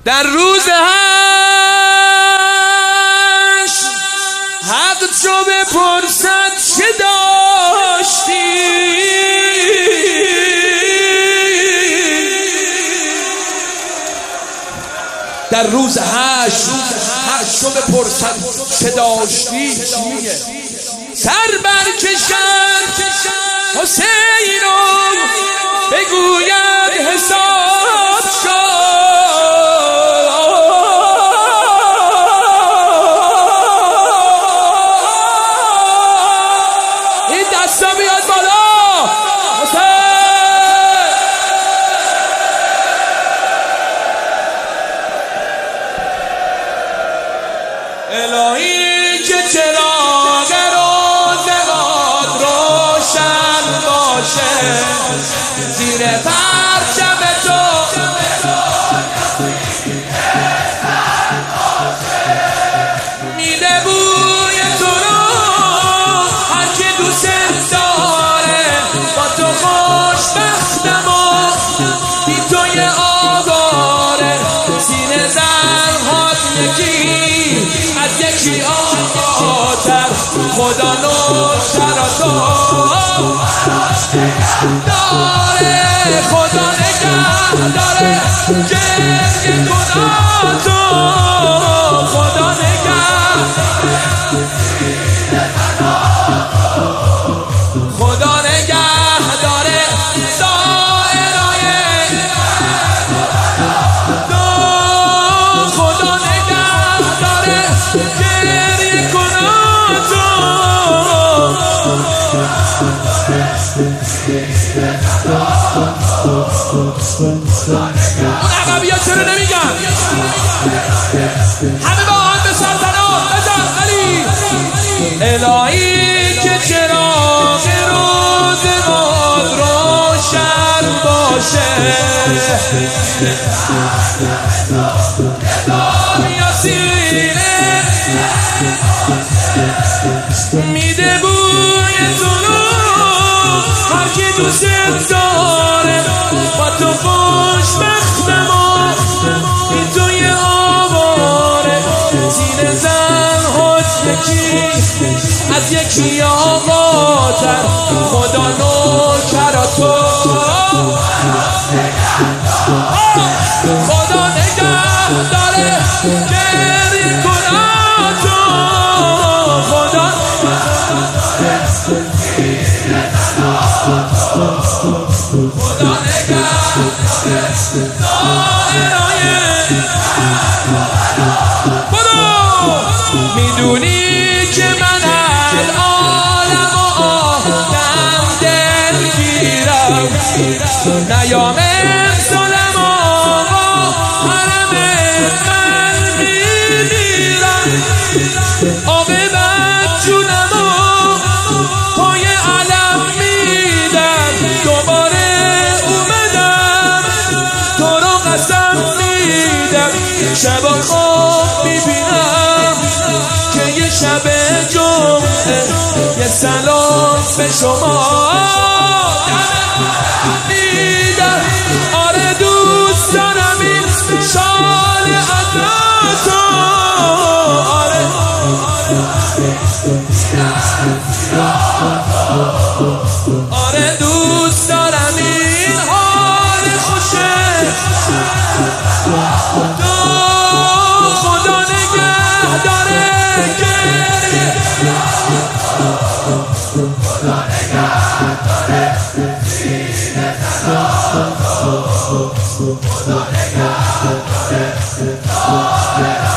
در روز هشت حق چو بپرسد چه داشتی، در روز هشت حق چو بپرسد چه داشتی، سر برکشد حسین و بگوید حساب شد. این دستا بیاد بالا. الهی که چراغ روزگار روشن باشه، زیر پرچم تو میده بوی تو رو هر که دوست داره. با تو خوشبختم و بی تو یه آواره، سینه زنهات یکی از یکی آقاتر. خدا نوشتر تو داره، خدا نگه داره جنگ گناه تو، خدا نگه خدا نگه داره دائرای تو، خدا نگه داره گریه گناه تو. اون عقبی ها چرا نمیگن؟ همه با آن به سلطنات بزن علی. الهی که چراغ روزگار روشن باشه، یاسینه میده بوی تو رو هر کی دوست داره. با تو خوشبختم و این تو یه آواره، سینه زنهات یکی از یکی آقاتر. خدا نوکر تو، خدا نگه داره گریه گناه تو، خدا خدا نگه برو. میدونی که من العالم و آدم دلگیرم، نیام امسالم آقا حرم من میمیرم. عاقبت جونم و پای علم میدم، دوباره اومدم تو رو قسم میدم. شبا خواب میبینم که یه شب جمعه، یه سلام به شما میدم. آره دوست دارم این شال عطا، آره آره دوست دارم این حال خوشه تو، خدا نگه داره گریه، خدا نگه داره سینه تنها، خدا نگه داره دائرای